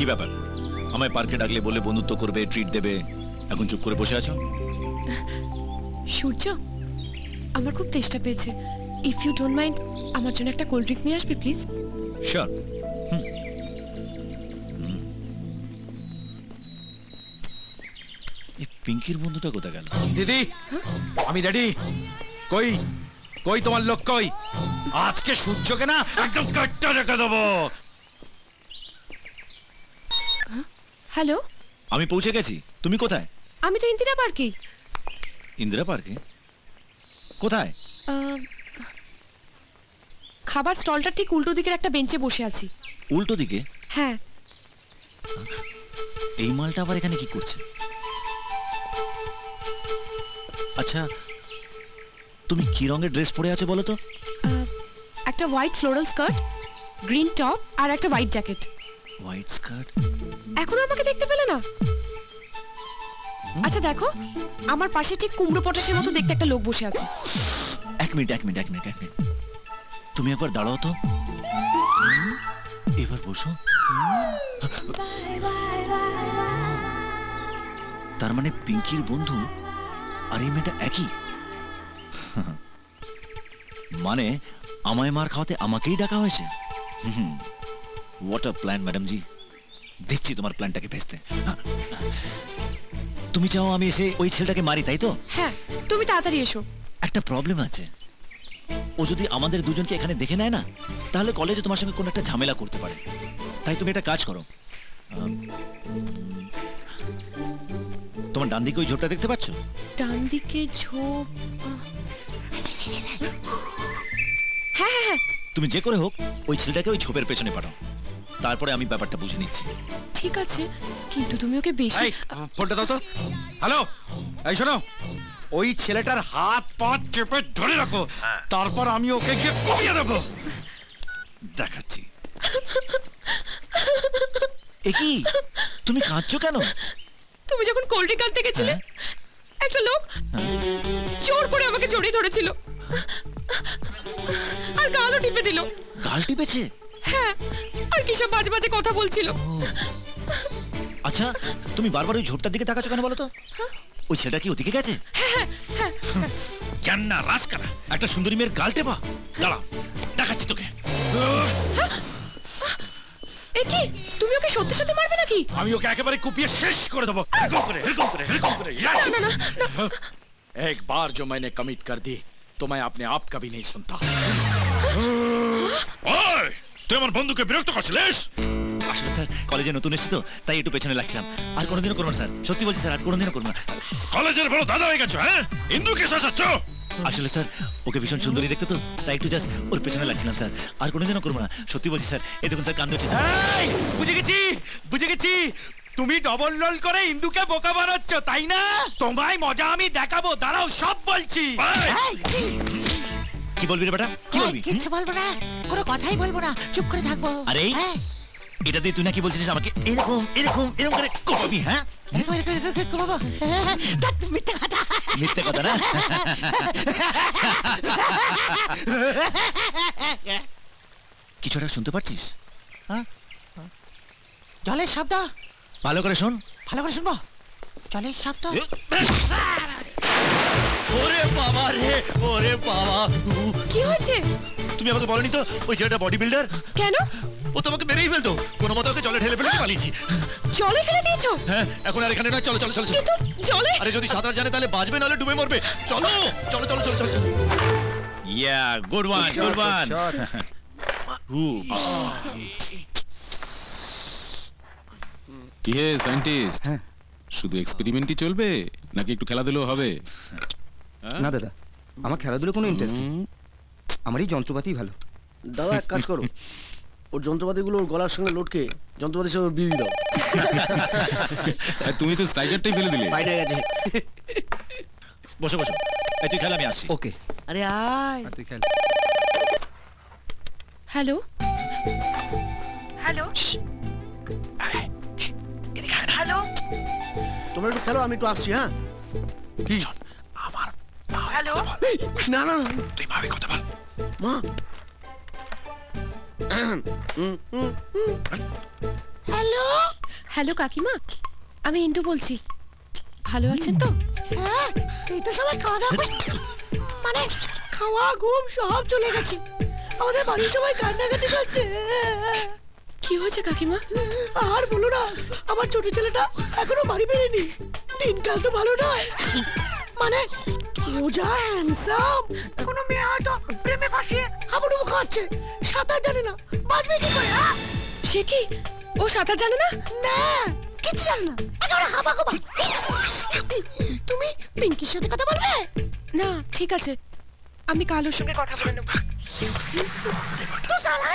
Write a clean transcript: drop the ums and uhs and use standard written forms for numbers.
কি ব্যাপার? আমায় পার্কে ডাকলে বলে বন্ধুত্ব করবে, ট্রিট দেবে, এখন চুপ করে বসে আছো? সূর্য, আমার খুব তেষ্টা পেয়েছে। ইফ ইউ ডোন্ট মাইন্ড, আমার জন্য একটা কোল্ড ড্রিঙ্ক নিয়ে আসবে প্লিজ? শিওর। এই পিঙ্কির বন্ধুটা কোথায় গেল? দিদি, আমি রেডি। কই কই তোমার লোক কই? আজকে সূর্যকে না একদম কাটটা রেখে দেবো। হ্যালো, আমি পৌঁছে গেছি। তুমি কোথায়? আমি তো ইন্দিরা পার্কে। ইন্দিরা পার্কে? কোথায়? খাবার স্টলটা ঠিক উল্টো দিকের একটা বেঞ্চে বসে আছি। উল্টো দিকে? হ্যাঁ। এই মালটা আবার এখানে কি করছে? আচ্ছা, তুমি কি রঙের ড্রেস পরে আছো বলো তো? একটা white floral skirt, green top আর একটা হোয়াইট জ্যাকেট। White skirt? এখনো আমাকে দেখতে পেলে না? আচ্ছা দেখো, আমার পাশে ঠিক কুমড়ো পটাশের মতো দেখতে একটা লোক বসে আছে। এক মিনিট। তুমি একবার দাঁড়াও তো। এবার বসো। তার মানে পিঙ্কির বন্ধু আর এই মেয়েটা একই। মানে আমায় মার খাওয়াতে আমাকেই ডাকা হয়েছে। হোয়াট আ প্ল্যান ম্যাডাম জি। দিচ্ছি তোমার প্ল্যানটাকে ভেস্তে। তুমি চাও আমি এসে ওই ছেলেটাকে মারি, তাই তো? হ্যাঁ, তুমি তাড়াতাড়ি এসো। একটা প্রবলেম আছে। ও যদি আমাদের দুজনকে এখানে দেখে নেয় না, তাহলে কলেজে তোমার সঙ্গে কোনো একটা ঝামেলা করতে পারে। তাই তুমি একটা কাজ করো। তোমার ডান দিকে ওই ঝোপটা দেখতে পাচ্ছ? ডান দিকে ঝোপ? হ্যাঁ হ্যাঁ হ্যাঁ। তুমি যে করে হোক ওই ছেলেটাকে ওই ঝোপের পেছনে পাঠাও। তারপরে আমি ব্যাপারটা বুঝে নিচ্ছি। ঠিক আছে, কিন্তু তুমি ওকে বেশি। এই ফোনটা দাও তো। হ্যালো, এই শোনো, ওই ছেলেটার হাত পা চেপে ধরে রাখো, তারপর আমি ওকে গিয়ে কমিয়ে দেবো। দেখাচ্ছি। এ কি, তুমি কাঁদছো কেন? তুমি যখন কোল্ড ড্রিঙ্ক আনতে গেছিলে, একটা লোক জোর করে আমাকে জড়িয়ে ধরেছিল আর গালও টিপে দিল। গাল টিপেছে? হ্যাঁ, আর কি সব বাজে বাজে কথা বলছিল। আচ্ছা, তুমি বারবার ওই ঝোপটার দিকে তাকাচ্ছ কেন বলো তো? ওই ছেলেটা কি ওদিকে গেছে? জান না রাজকারা একটা সুন্দরী মেয়ের গাল টেপা। দাঁড়া, দেখাচ্ছি তোকে। এ কি, তুমি ওকে সত্যি সত্যি মারবে নাকি? আমি ওকে একেবারে কুপিয়ে শেষ করে দেবো। এরকম করে না না না। एक बार जो मैंने कमिट कर दी तो मैं अपने आप कभी नहीं सुनता। ওই, তুই আমার বন্ধুকে বিরক্ত করছিলিস? আসলে স্যার কলেজে নতুন এসেছি তো, তাই একটু পেছনে লাগছিলাম। আর কোনোদিনও করবো না স্যার, সত্যি বলছি স্যার, আর কোনোদিনও করবো না। কলেজের বড় দাদা হয়ে গেছো, হ্যাঁ? ইন্দুকে শাসাচ্ছ? আসলে স্যার ওকে ভীষণ সুন্দরী দেখতে তো, তাই একটু জাস্ট ওর পেছনে লাগছিলাম স্যার, আর কোনোদিনও করবো না। সত্যি বলছি স্যার, এই দেখুন স্যার কান্দ হচ্ছে স্যার। এই, বুঝে গেছি তুমি ডবল রোল করে ইন্দুকে বোকা বানাচ্ছ, তাই না? তোমায় মজা আমি দেখাবো, দাঁড়াও সব বলছি। কি বলবি রে বেটা, কি বলবি? কিচ্ছু বলবো না, কোনো কথাই বলবো না, চুপ করে থাকবো। আরে হ্যাঁ, এটা দিয়ে তুই না কি বলছিস আমাকে এরকম এরকম এরকম করে করবি? হ্যাঁ, এরকম করবো? ধ্যাৎ, মিথ্যে কথা। মিথ্যে কথা না? কিছু একটা শুনতে পাচ্ছিস? হ্যাঁ, জলের শব্দ, ভালো করে শোন। ভালো করে শুনবো। জলের শব্দ। ওরে বাবা রে, ওরে বাবা। কি হয়েছে? তুমি আমাকে বলনি তো ওই ছেলেটা বডি বিল্ডার? কেন? ও তোমাকে মেরেই ফেলতো, কোনো মতো ওকে জলে ঢেলে ফেলে পালিয়েছি। জলে ফেলে দিয়েছো? হ্যাঁ, এখন আর এখানে নয়, চলো চলো চলো চলো। কিন্তু জলে। আরে যদি সাঁতার জানে তাহলে বাঁচবে, নাহলে ডুবে মরবে। চলো চলো চলো চলো চলো। ইয়া, গুড ওয়ান গুড ওয়ান। কি হে সায়েন্টিস্ট, শুধু এক্সপেরিমেন্টই চলবে নাকি একটু খেলাধুলো হবে? না দাদা, আমার খেলাধুলো কোনো ইন্টারেস্ট নেই, আমার এই যন্ত্রপাতি ভালো। দাদা এক কাজ করো, ওর যন্ত্রপাতিগুলো ওর গলার সঙ্গে লটকে যন্ত্রপাতি সব বিয়ে দাও। আর তুমি তো স্ট্রাইকারটাই ফেলে দিলে। বাইরে গেছে। বসো বসো, এই তুই খেলা, আমি আসছি। ওকে, আরে আয়। তুই খেল। হ্যালো হ্যালো হ্যালো, তোমরা একটু খেলো, আমি একটু আসছি। হ্যাঁ, কি আমার হ্যালো। না না তুই ভাবে কথা বল। মা। হ্যালো হ্যালো কাকিমা, আমি ইন্টু বলছি। ভালো আছেন তো? হ্যাঁ, এই তো সবাই খাওয়া দাওয়া মানে খাওয়া ঘুম সব চলে গেছে। আমাদের বাড়ির সবাই কান্নাকাটি করছে। কি হয়েছে কাকিমা? আর বলো না, আমার ছোট ছেলেটা এখনো বাড়ি বেরেনি। দিনকাল তো ভালো নয়। মানে রোজা হ্যান্ডসাম কোনো মেয়ে হয়তো প্রেমে ফাঁসিয়ে হাবুডুবু খাচ্ছে, সাঁতার জানে না, বাঁচবে কি করে? সে কি, ও সাঁতার জানে না? না, কিছু জানে না, একেবারে হাবা গোবা। তুমি পিঙ্কির সাথে কথা বলবে? না ঠিক আছে, আমি কাল ওর সঙ্গে কথা বলে নেবো। তো সালা